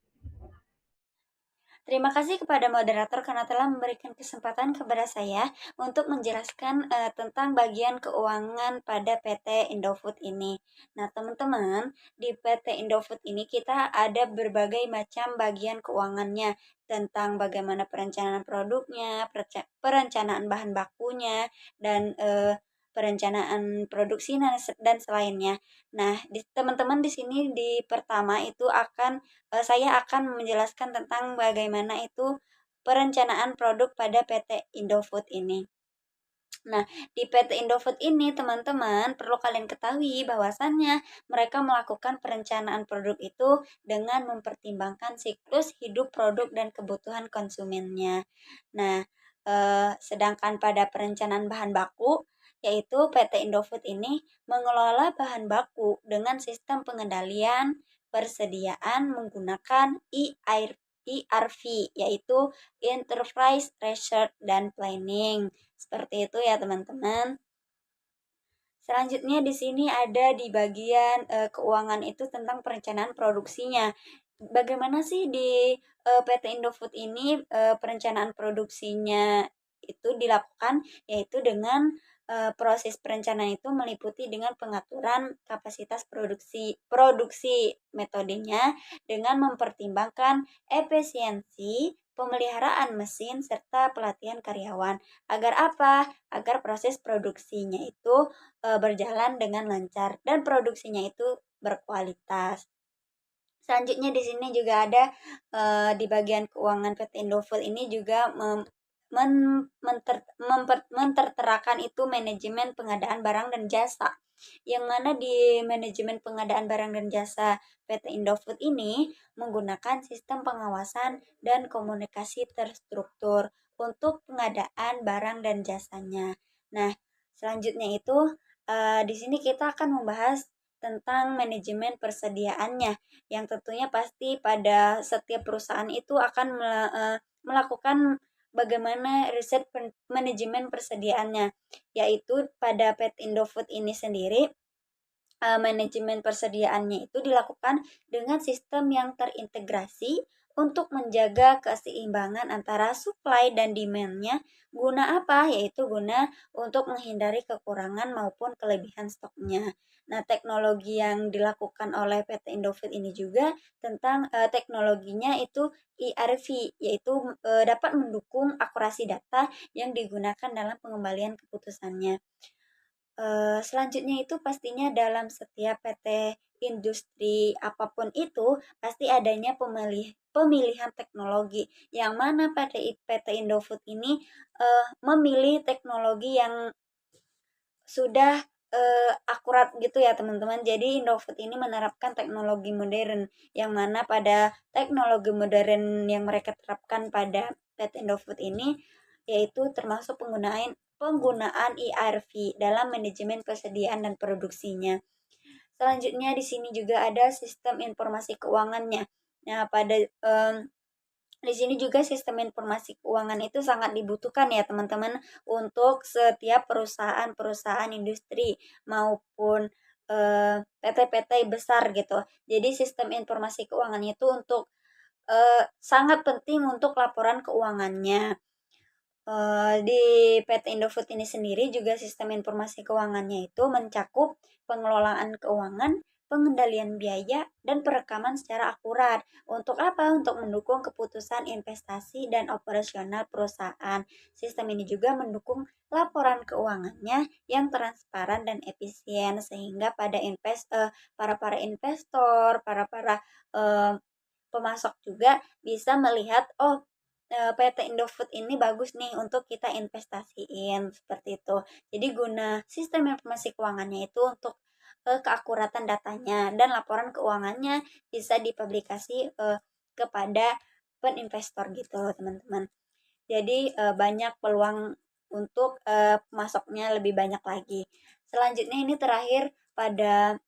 Terima kasih kepada moderator karena telah memberikan kesempatan kepada saya untuk menjelaskan tentang bagian keuangan pada PT Indofood ini. Nah, teman-teman, di PT Indofood ini kita ada berbagai macam bagian keuangannya tentang bagaimana perencanaan produknya, perencanaan bahan bakunya, dan perencanaan produksi dan selainnya. Nah, teman-teman di sini di pertama itu saya akan menjelaskan tentang bagaimana itu perencanaan produk pada PT Indofood ini. Nah, di PT Indofood ini teman-teman perlu kalian ketahui bahwasannya mereka melakukan perencanaan produk itu dengan mempertimbangkan siklus hidup produk dan kebutuhan konsumennya. Nah, sedangkan pada perencanaan bahan baku, yaitu PT Indofood ini mengelola bahan baku dengan sistem pengendalian persediaan menggunakan ERV, yaitu Enterprise Research dan Planning. Seperti itu ya teman-teman. Selanjutnya di sini ada di bagian keuangan itu tentang perencanaan produksinya. Bagaimana sih di PT Indofood ini perencanaan produksinya itu dilakukan, yaitu dengan proses perencanaan itu meliputi dengan pengaturan kapasitas produksi metodenya dengan mempertimbangkan efisiensi pemeliharaan mesin serta pelatihan karyawan. Agar apa? Agar proses produksinya itu berjalan dengan lancar dan produksinya itu berkualitas. Selanjutnya di sini juga ada di bagian keuangan PT Indofood ini juga menterterakan itu manajemen pengadaan barang dan jasa. Yang mana di manajemen pengadaan barang dan jasa PT Indofood ini menggunakan sistem pengawasan dan komunikasi terstruktur untuk pengadaan barang dan jasanya. Nah, selanjutnya itu di sini kita akan membahas tentang manajemen persediaannya, yang tentunya pasti pada setiap perusahaan itu akan melakukan bagaimana riset manajemen persediaannya, yaitu pada PT Indofood ini sendiri manajemen persediaannya itu dilakukan dengan sistem yang terintegrasi untuk menjaga keseimbangan antara supply dan demand-nya. Guna apa? Yaitu guna untuk menghindari kekurangan maupun kelebihan stoknya. Nah, teknologi yang dilakukan oleh PT Indofood ini juga tentang teknologinya itu ERV, yaitu dapat mendukung akurasi data yang digunakan dalam pengembalian keputusannya. Selanjutnya itu pastinya dalam setiap PT industri apapun itu pasti adanya pemilihan teknologi, yang mana PT Indofood ini memilih teknologi yang sudah akurat gitu ya teman-teman. Jadi Indofood ini menerapkan teknologi modern, yang mana pada teknologi modern yang mereka terapkan pada PT Indofood ini yaitu termasuk penggunaan ERV dalam manajemen persediaan dan produksinya. Selanjutnya di sini juga ada sistem informasi keuangannya. Nah, di sini juga sistem informasi keuangan itu sangat dibutuhkan ya teman-teman untuk setiap perusahaan-perusahaan industri maupun PT-PT besar gitu. Jadi sistem informasi keuangan itu untuk sangat penting untuk laporan keuangannya. Di PT Indofood ini sendiri juga sistem informasi keuangannya itu mencakup pengelolaan keuangan, pengendalian biaya, dan perekaman secara akurat. Untuk apa? Untuk mendukung keputusan investasi dan operasional perusahaan. Sistem ini juga mendukung laporan keuangannya yang transparan dan efisien, sehingga para investor, para pemasok juga bisa melihat, oh, PT Indofood ini bagus nih untuk kita investasiin, seperti itu. Jadi guna sistem informasi keuangannya itu untuk keakuratan datanya dan laporan keuangannya bisa dipublikasi kepada peninvestor gitu teman-teman. Jadi banyak peluang untuk masuknya lebih banyak lagi. Selanjutnya ini terakhir pada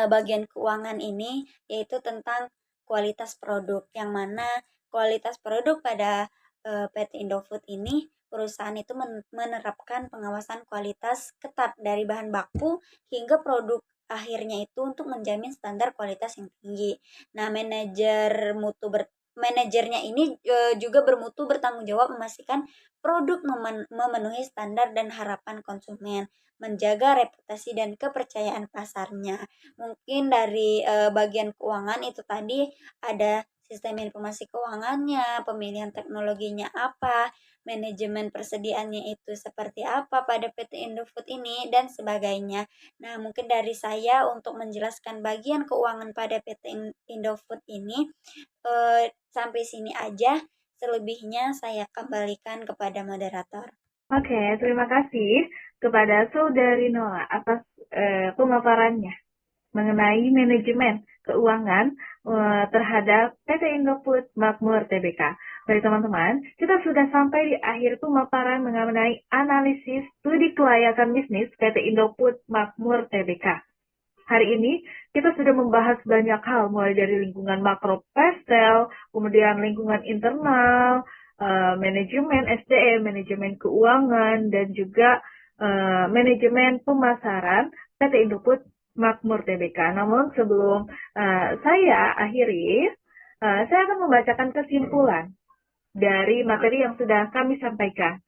bagian keuangan ini yaitu tentang kualitas produk, yang mana kualitas produk pada PT Indofood ini perusahaan itu menerapkan pengawasan kualitas ketat dari bahan baku hingga produk akhirnya itu untuk menjamin standar kualitas yang tinggi. Nah, manajernya ini juga bermutu bertanggung jawab memastikan produk memenuhi standar dan harapan konsumen, menjaga reputasi dan kepercayaan pasarnya. Mungkin dari bagian keuangan itu tadi ada sistem informasi keuangannya, pemilihan teknologinya apa, manajemen persediaannya itu seperti apa pada PT Indofood ini, dan sebagainya. Nah, mungkin dari saya untuk menjelaskan bagian keuangan pada PT Indofood ini sampai sini aja. Selebihnya saya kembalikan kepada moderator. Oke, terima kasih kepada Saudari Nola atas pemaparannya mengenai manajemen keuangan terhadap PT Indofood Makmur Tbk. Baik teman-teman, kita sudah sampai di akhir pemaparan mengenai analisis studi kelayakan bisnis PT Indofood Makmur Tbk. Hari ini kita sudah membahas banyak hal, mulai dari lingkungan makro PESTEL, kemudian lingkungan internal, manajemen SDM, manajemen keuangan, dan juga manajemen pemasaran PT Indofood Makmur Tbk. Namun sebelum saya akhiri, saya akan membacakan kesimpulan dari materi yang sudah kami sampaikan.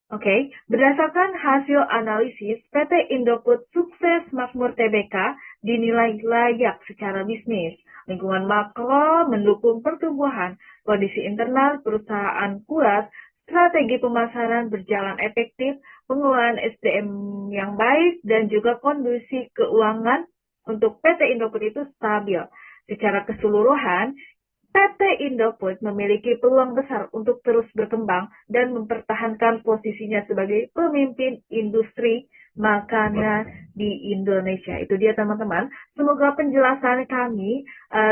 Oke, berdasarkan hasil analisis, PT Indofood Sukses Makmur Tbk dinilai layak secara bisnis. Lingkungan makro mendukung pertumbuhan, kondisi internal perusahaan kuat, strategi pemasaran berjalan efektif, pengelolaan SDM yang baik, dan juga kondisi keuangan untuk PT Indofood itu stabil. Secara keseluruhan, PT Indofood memiliki peluang besar untuk terus berkembang dan mempertahankan posisinya sebagai pemimpin industri makanan di Indonesia. Itu dia teman-teman. Semoga penjelasan kami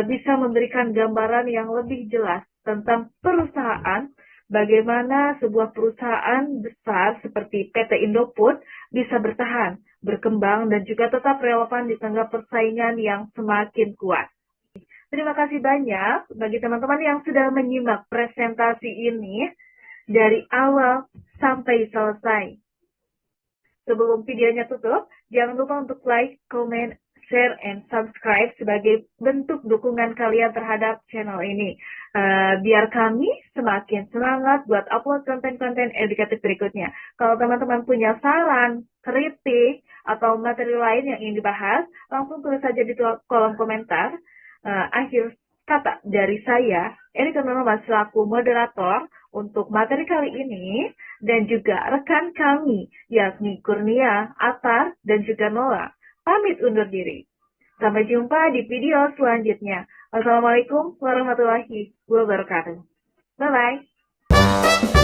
bisa memberikan gambaran yang lebih jelas tentang perusahaan, bagaimana sebuah perusahaan besar seperti PT Indofood bisa bertahan, berkembang, dan juga tetap relevan di tengah persaingan yang semakin kuat. Terima kasih banyak bagi teman-teman yang sudah menyimak presentasi ini dari awal sampai selesai. Sebelum videonya tutup, jangan lupa untuk like, comment, share, and subscribe sebagai bentuk dukungan kalian terhadap channel ini. Biar kami semakin semangat buat upload konten-konten edukatif berikutnya. Kalau teman-teman punya saran, kritik, atau materi lain yang ingin dibahas, langsung tulis saja di kolom komentar. Akhir kata dari saya, Erika Nurma selaku moderator untuk materi kali ini, dan juga rekan kami, yakni Kurnia, Atar, dan juga Nola, pamit undur diri. Sampai jumpa di video selanjutnya. Wassalamualaikum warahmatullahi wabarakatuh. Bye-bye.